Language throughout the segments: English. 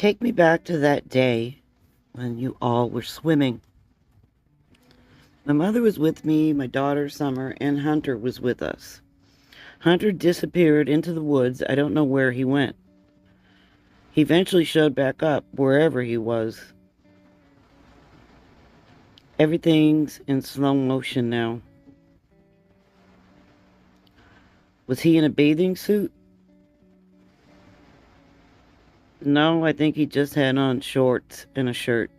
Take me back to that day when you all were swimming. My mother was with me, my daughter Summer, and Hunter was with us. Hunter disappeared into the woods. I don't know where he went. He eventually showed back up wherever he was. Everything's in slow motion now. Was he in a bathing suit? No, I think he just had on shorts and a shirt.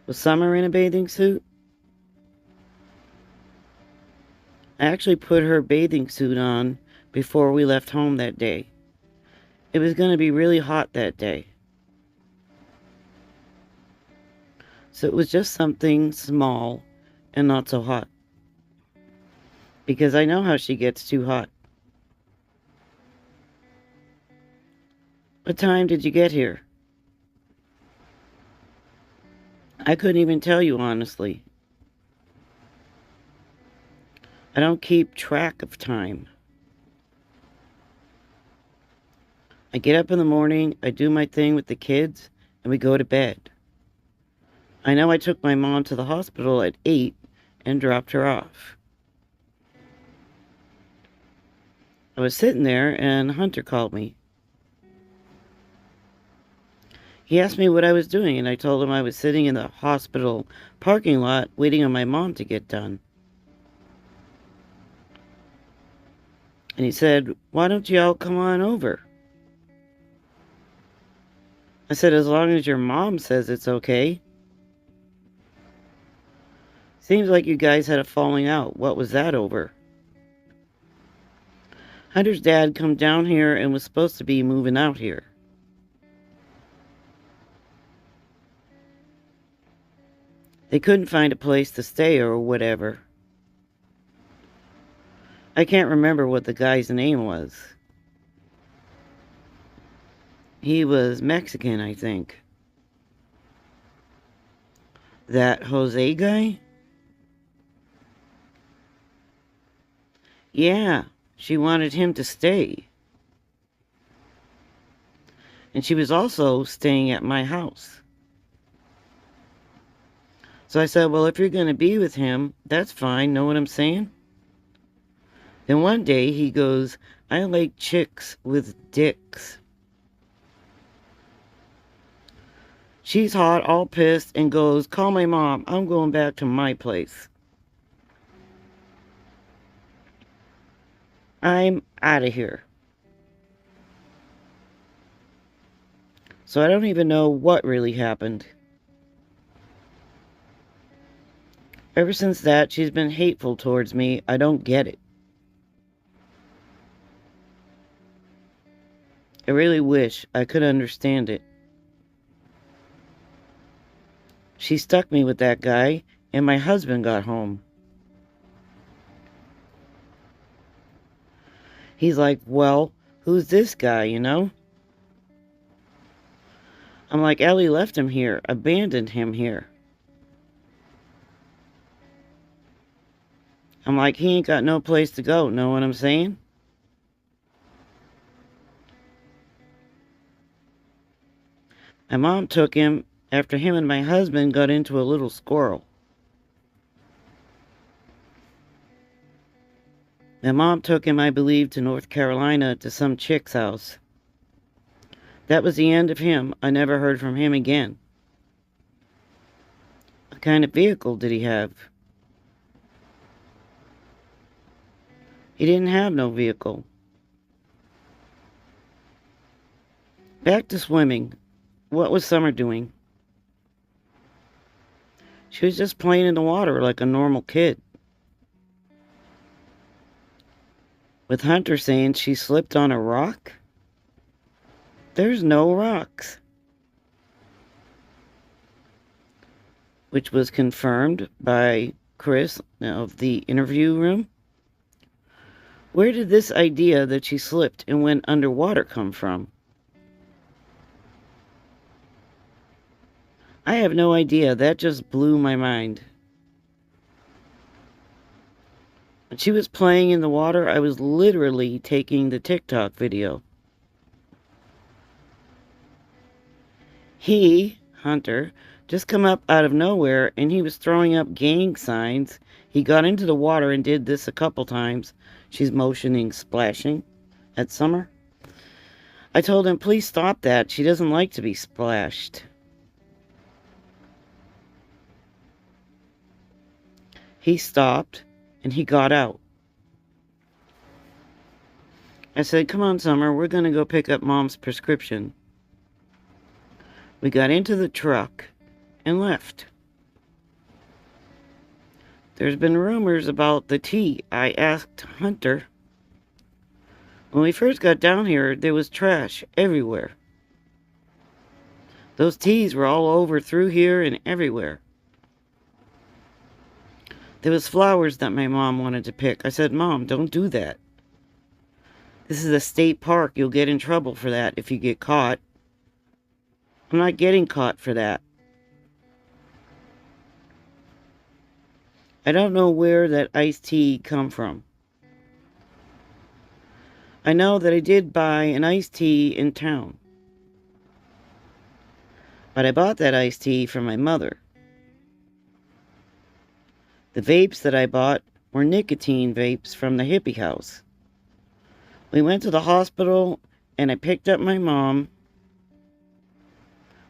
Was Summer in a bathing suit? I actually put her bathing suit on before we left home that day. It was going to be really hot that day. So it was just something small and not so hot. Because I know how she gets too hot. What time did you get here? I couldn't even tell you honestly. I don't keep track of time. I get up in the morning, I do my thing with the kids, and we go to bed. I know I took my mom to the hospital at 8 and dropped her off. I was sitting there and Hunter called me. He asked me what I was doing, and I told him I was sitting in the hospital parking lot waiting on my mom to get done. And he said, "Why don't you all come on over?" I said, "As long as your mom says it's okay." "Seems like you guys had a falling out. What was that over?" Hunter's dad come down here and was supposed to be moving out here. They couldn't find a place to stay or whatever. I can't remember what the guy's name was. He was Mexican, I think. That Jose guy? Yeah, she wanted him to stay. And she was also staying at my house. So I said, "Well, if you're going to be with him, that's fine." Know what I'm saying? Then one day he goes, "I like chicks with dicks." She's hot, all pissed, and goes, "Call my mom. I'm going back to my place." I'm out of here. So I don't even know what really happened. Ever since that, she's been hateful towards me. I don't get it. I really wish I could understand it. She stuck me with that guy, and my husband got home. He's like, "Well, who's this guy, you know?" I'm like, "Ellie left him here, abandoned him here." I'm like, "He ain't got no place to go." Know what I'm saying? My mom took him after him and my husband got into a little squirrel. My mom took him, I believe, to North Carolina to some chick's house. That was the end of him. I never heard from him again. What kind of vehicle did he have? He didn't have no vehicle. Back to swimming. What was Summer doing? She was just playing in the water like a normal kid. With Hunter saying she slipped on a rock? There's no rocks. Which was confirmed by Chris of the interview room. Where did this idea that she slipped and went underwater come from? I have no idea. That just blew my mind. When she was playing in the water, I was literally taking the TikTok video. Hunter, just come up out of nowhere and he was throwing up gang signs. He got into the water and did this a couple times. She's motioning, splashing at Summer. I told him, please stop that. She doesn't like to be splashed. He stopped and he got out. I said, come on, Summer, we're going to go pick up Mom's prescription. We got into the truck and left. There's been rumors about the tea. I asked Hunter. When we first got down here, there was trash everywhere. Those teas were all over through here and everywhere. There was flowers that my mom wanted to pick. I said, Mom, don't do that. This is a state park. You'll get in trouble for that if you get caught. I'm not getting caught for that. I don't know where that iced tea come from. I know that I did buy an iced tea in town. But I bought that iced tea from my mother. The vapes that I bought were nicotine vapes from the hippie house. We went to the hospital and I picked up my mom.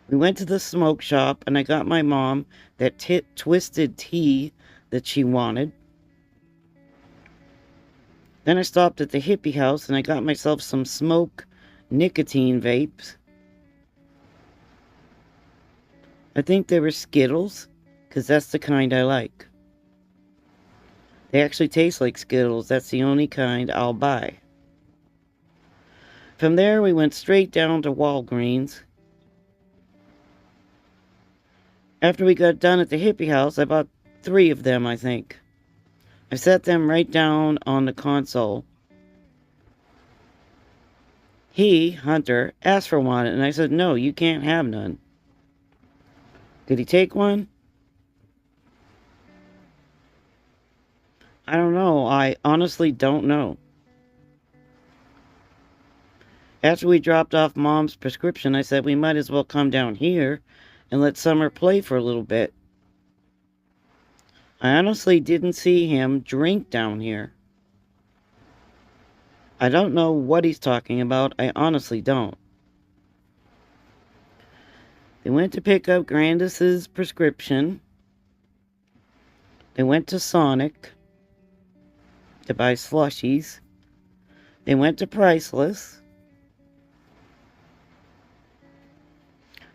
We went to the smoke shop and I got my mom that twisted tea that she wanted. Then I stopped at the hippie house and I got myself some smoke nicotine vapes. I think they were Skittles, because that's the kind I like. They actually taste like Skittles. That's the only kind I'll buy. From there, we went straight down to Walgreens. After we got done at the hippie house, I bought 3 of them, I think. I set them right down on the console. Hunter, asked for one, and I said, no, you can't have none. Did he take one? I don't know. I honestly don't know. After we dropped off Mom's prescription, I said we might as well come down here and let Summer play for a little bit. I honestly didn't see him drink down here. I don't know what he's talking about. I honestly don't. They went to pick up Candus's prescription. They went to Sonic to buy slushies. They went to Priceless.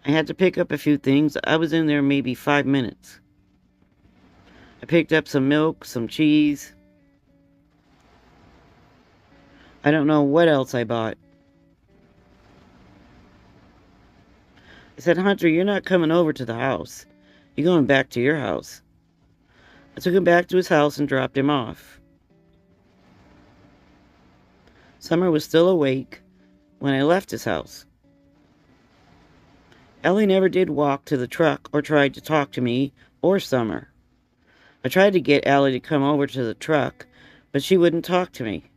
I had to pick up a few things. I was in there maybe 5 minutes. I picked up some milk, some cheese. I don't know what else I bought. I said, Hunter, you're not coming over to the house. You're going back to your house. I took him back to his house and dropped him off. Summer was still awake when I left his house. Ellie never did walk to the truck or tried to talk to me or Summer. I tried to get Ellie to come over to the truck, but she wouldn't talk to me.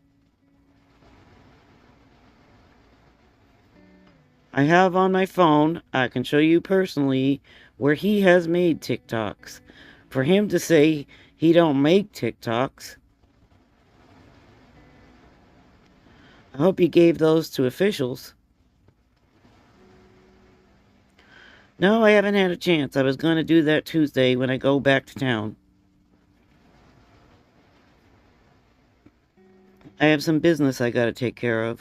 I have on my phone, I can show you personally, where he has made TikToks. For him to say he don't make TikToks, I hope he gave those to officials. No, I haven't had a chance. I was going to do that Tuesday when I go back to town. I have some business I gotta take care of.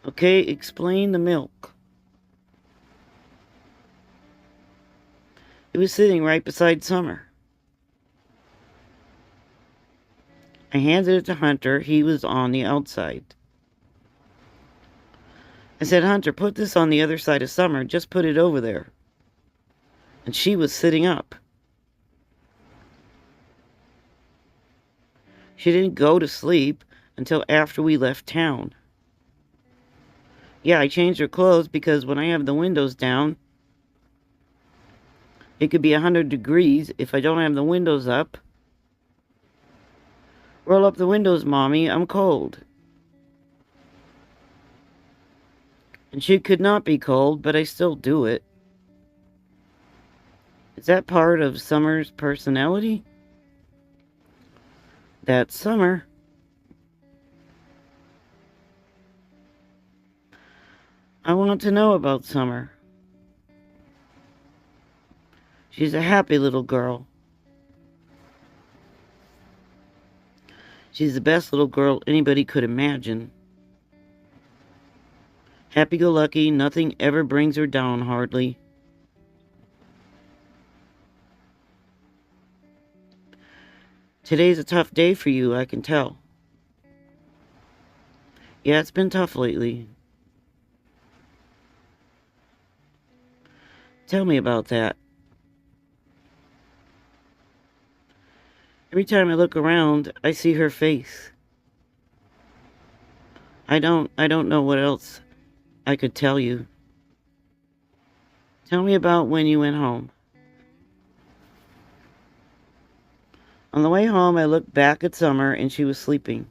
Okay, explain the milk. It was sitting right beside Summer. I handed it to Hunter. He was on the outside. I said, Hunter, put this on the other side of Summer. Just put it over there. And she was sitting up. She didn't go to sleep until after we left town. Yeah, I changed her clothes because when I have the windows down, it could be 100 degrees if I don't have the windows up. Roll up the windows, Mommy. I'm cold. And she could not be cold, but I still do it. Is that part of Summer's personality? That's Summer. I want to know about Summer. She's a happy little girl. She's the best little girl anybody could imagine. Happy-go-lucky, nothing ever brings her down hardly. Today's a tough day for you, I can tell. Yeah, it's been tough lately. Tell me about that. Every time I look around, I see her face. I don't know what else I could tell you. Tell me about when you went home. On the way home, I looked back at Summer and she was sleeping.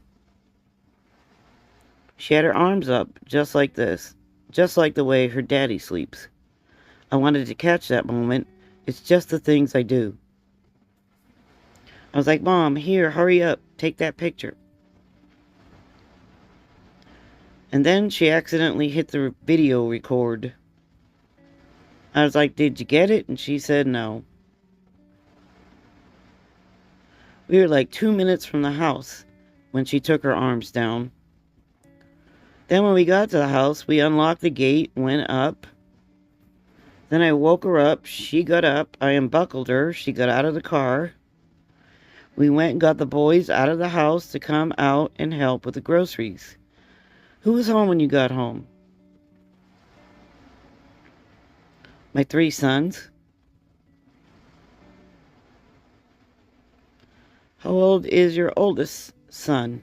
She had her arms up, just like this, just like the way her daddy sleeps. I wanted to catch that moment. It's just the things I do. I was like, Mom, here, hurry up, take that picture. And then she accidentally hit the video record. I was like, did you get it? And she said no. We were like 2 minutes from the house when she took her arms down. Then when we got to the house, we unlocked the gate, went up. Then I woke her up. She got up. I unbuckled her. She got out of the car. We went and got the boys out of the house to come out and help with the groceries. Who was home when you got home? My 3 sons. How old is your oldest son?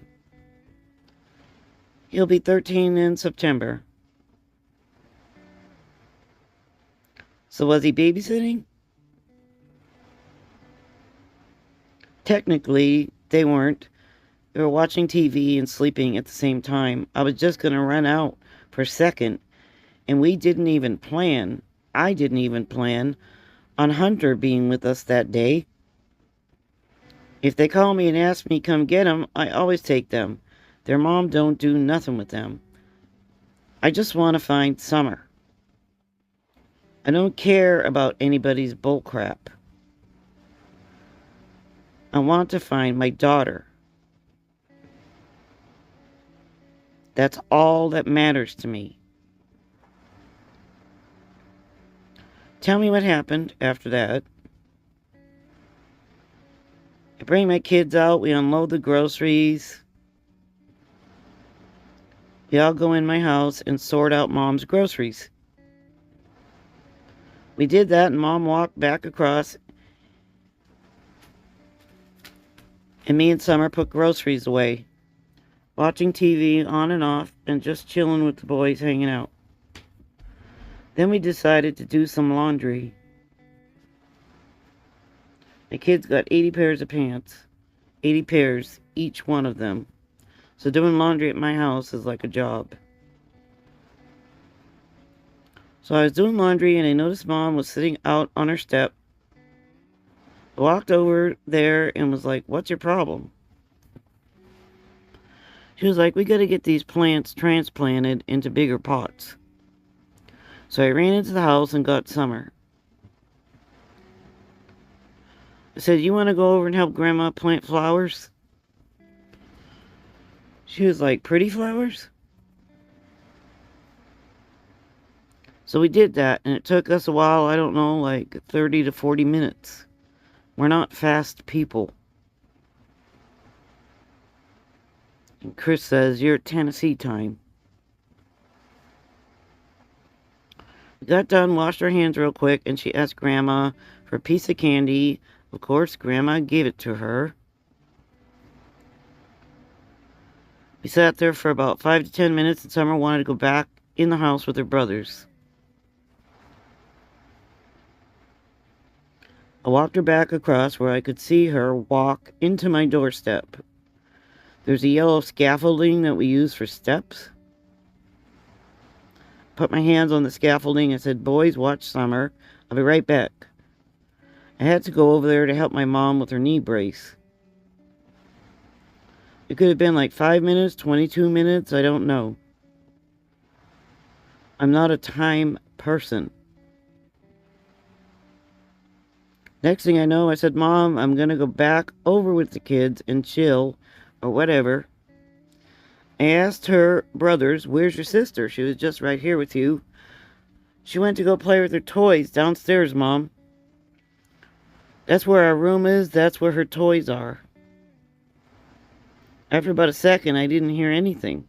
He'll be 13 in September. So was he babysitting? Technically, they weren't. They were watching TV and sleeping at the same time. I was just going to run out for a second, and we didn't even plan. I didn't even plan on Hunter being with us that day. If they call me and ask me come get them, I always take them. Their mom don't do nothing with them. I just want to find Summer. I don't care about anybody's bullcrap. I want to find my daughter. That's all that matters to me. Tell me what happened after that. I bring my kids out. We unload the groceries. We all go in my house and sort out Mom's groceries. We did that, and Mom walked back across, and me and Summer put groceries away, watching TV on and off, and just chilling with the boys, hanging out. Then we decided to do some laundry. The kids got 80 pairs of pants. 80 pairs, each one of them. So doing laundry at my house is like a job. So I was doing laundry and I noticed Mom was sitting out on her step. I walked over there and was like, what's your problem? She was like, we got to get these plants transplanted into bigger pots. So I ran into the house and got Summer. I said, you want to go over and help Grandma plant flowers? She was like, pretty flowers? So we did that, and it took us a while, I don't know, like 30 to 40 minutes. We're not fast people. And Chris says, you're at Tennessee time. We got done, washed our hands real quick, and she asked Grandma for a piece of candy. Of course, Grandma gave it to her. We sat there for about 5 to 10 minutes, and Summer wanted to go back in the house with her brothers. I walked her back across where I could see her walk into my doorstep. There's a yellow scaffolding that we use for steps. put my hands on the scaffolding and said, "Boys, watch Summer. I'll be right back." I had to go over there to help my mom with her knee brace. It could have been like 5 minutes, 22 minutes, I don't know. I'm not a time person. Next thing I know, I said, "Mom, I'm going to go back over with the kids and chill or whatever." I asked her brothers, "Where's your sister? She was just right here with you." "She went to go play with her toys downstairs, Mom." "That's where our room is. That's where her toys are." After about a second, I didn't hear anything.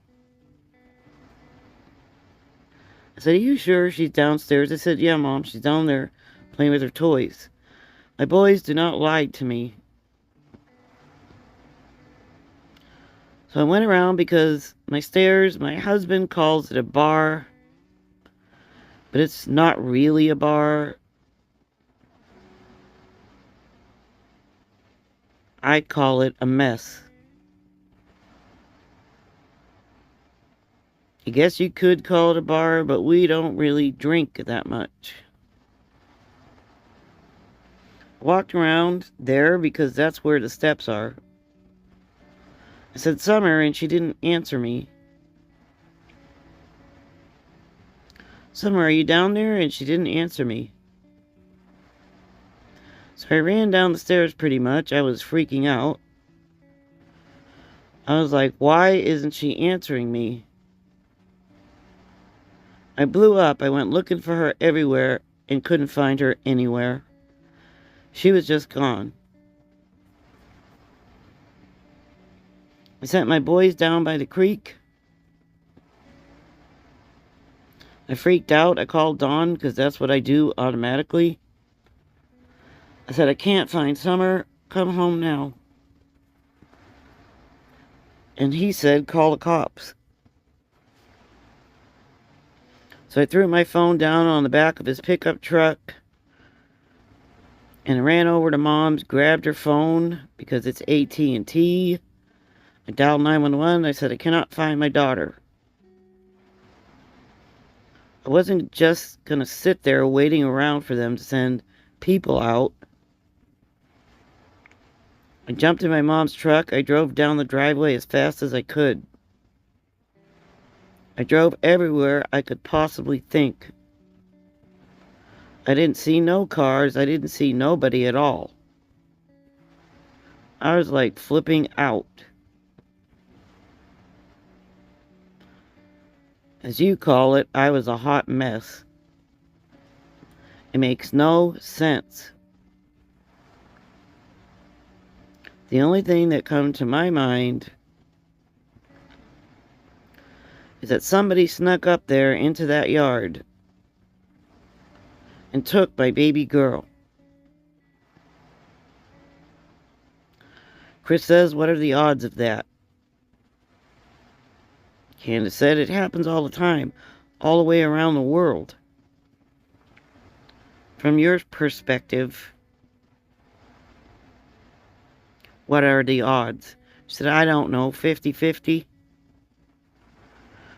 I said, "Are you sure she's downstairs?" They said, "Yeah, Mom, she's down there playing with her toys." My boys do not lie to me. So I went around because my husband calls it a bar, but it's not really a bar. I call it a mess. I guess you could call it a bar, but we don't really drink that much. Walked around there because that's where the steps are. I said, "Summer," and she didn't answer me. "Summer, are you down there?" And she didn't answer me. So I ran down the stairs pretty much. I was freaking out. I was like, why isn't she answering me? I blew up. I went looking for her everywhere and couldn't find her anywhere. She was just gone. I sent my boys down by the creek. I freaked out. I called Dawn because that's what I do automatically. I said, "I can't find Summer. Come home now." And he said, "Call the cops." So I threw my phone down on the back of his pickup truck and ran over to Mom's, grabbed her phone because it's AT&T. I dialed 911. I said, "I cannot find my daughter." I wasn't just going to sit there waiting around for them to send people out. I jumped in my mom's truck. I drove down the driveway as fast as I could. I drove everywhere I could possibly think. I didn't see no cars. I didn't see nobody at all. I was like flipping out. As you call it, I was a hot mess. It makes no sense. The only thing that comes to my mind is that somebody snuck up there into that yard and took my baby girl. Chris says, "What are the odds of that?" Candus said, "It happens all the time, all the way around the world." From your perspective, what are the odds? She said, "I don't know, 50-50.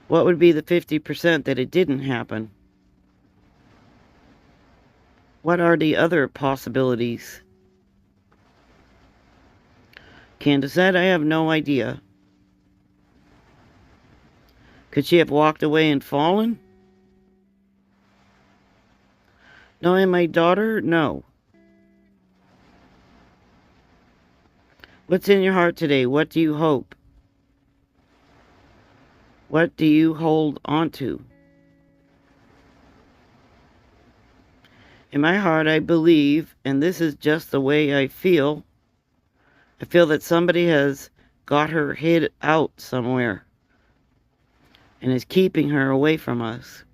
What would be the 50% that it didn't happen? What are the other possibilities?" Candus said, "I have no idea." Could she have walked away and fallen? Knowing my daughter, no. What's in your heart today? What do you hope? What do you hold on to? In my heart, I believe, and this is just the way I feel that somebody has got her hid out somewhere and is keeping her away from us.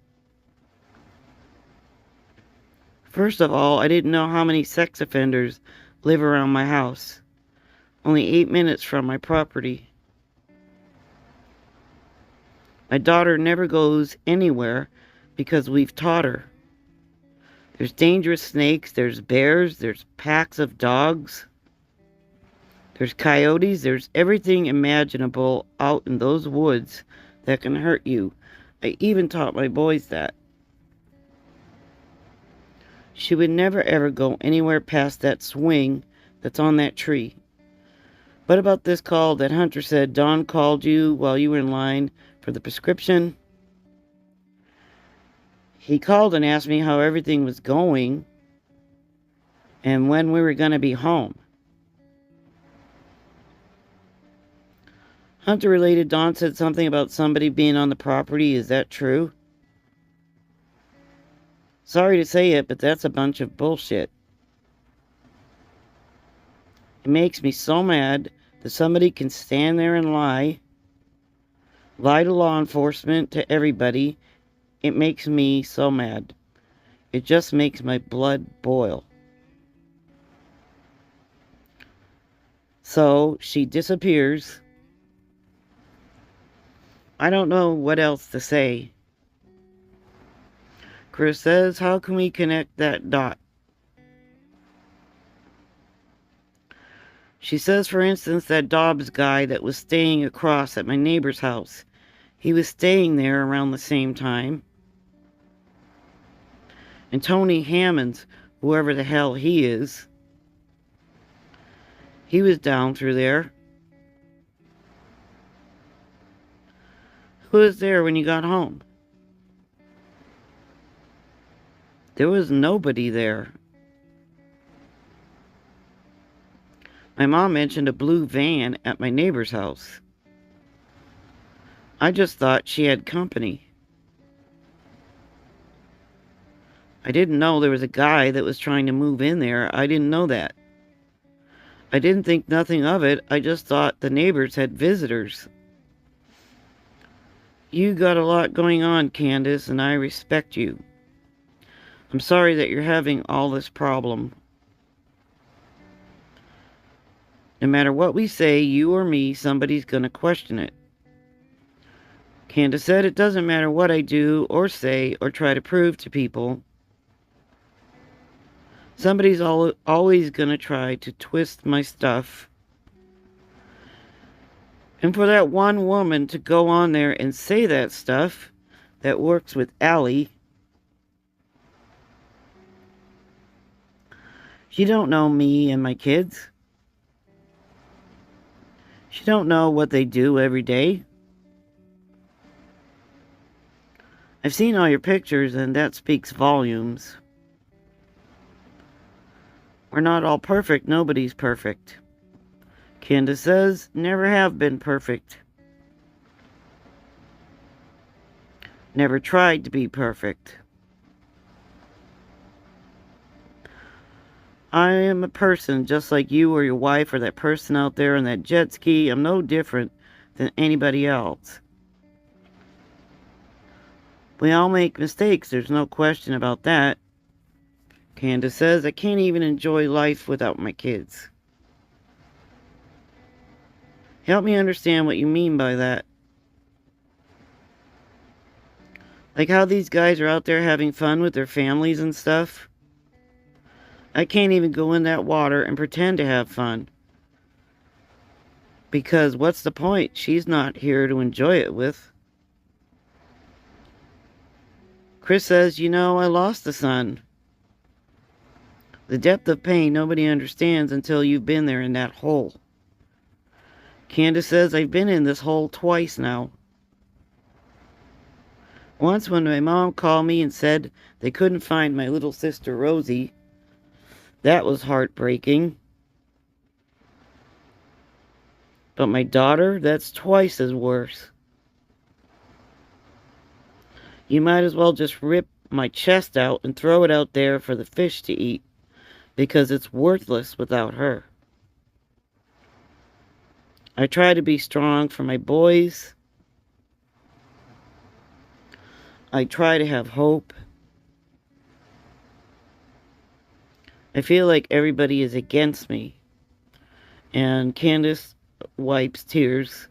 First of all, I didn't know how many sex offenders live around my house. Only 8 minutes from my property. My daughter never goes anywhere because we've taught her. There's dangerous snakes, there's bears, there's packs of dogs, there's coyotes, there's everything imaginable out in those woods that can hurt you. I even taught my boys that. She would never ever go anywhere past that swing that's on that tree. What about this call that Hunter said Don called you while you were in line for the prescription? He called and asked me how everything was going and when we were going to be home. Hunter related Don said something about somebody being on the property. Is that true? Sorry to say it, but that's a bunch of bullshit. It makes me so mad that somebody can stand there and lie to law enforcement, to everybody. It makes me so mad. It just makes my blood boil. So she disappears. I don't know what else to say. Chris says, how can we connect that dot? She says, for instance, that Dobbs guy that was staying across at my neighbor's house. He was staying there around the same time. And Tony Hammonds, whoever the hell he is, he was down through there. Who was there when you got home? There was nobody there. My mom mentioned a blue van at my neighbor's house. I just thought she had company. I didn't know there was a guy that was trying to move in there. I didn't know that. I didn't think nothing of it. I just thought the neighbors had visitors. You got a lot going on, Candus, and I respect you. I'm sorry that you're having all this problem. No matter what we say, you or me, somebody's going to question it. Candus said it doesn't matter what I do or say or try to prove to people. Somebody's always going to try to twist my stuff. And for that one woman to go on there and say that stuff that works with Allie, she don't know me and my kids. She don't know what they do every day. I've seen all your pictures and that speaks volumes. We're not all perfect. Nobody's perfect. Candus says, never have been perfect. Never tried to be perfect. I am a person just like you or your wife or that person out there on that jet ski. I'm no different than anybody else. We all make mistakes. There's no question about that. Candus says, I can't even enjoy life without my kids. Help me understand what you mean by that. Like how these guys are out there having fun with their families and stuff. I can't even go in that water and pretend to have fun. Because what's the point? She's not here to enjoy it with. Chris says, you know, I lost a son. The depth of pain nobody understands until you've been there in that hole. Candus says, I've been in this hole twice now. Once when my mom called me and said they couldn't find my little sister Rosie. That was heartbreaking. But my daughter, that's twice as worse. You might as well just rip my chest out and throw it out there for the fish to eat, because it's worthless without her. I try to be strong for my boys. I try to have hope. I feel like everybody is against me. And Candus wipes tears.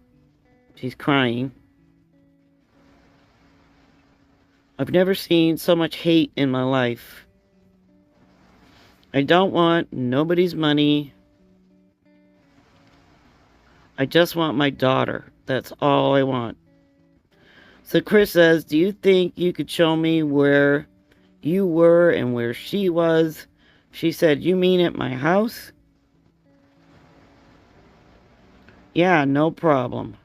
She's crying. I've never seen so much hate in my life. I don't want nobody's money. I just want my daughter. That's all I want. So Chris says, do you think you could show me where you were and where she was? She said, you mean at my house? Yeah, no problem.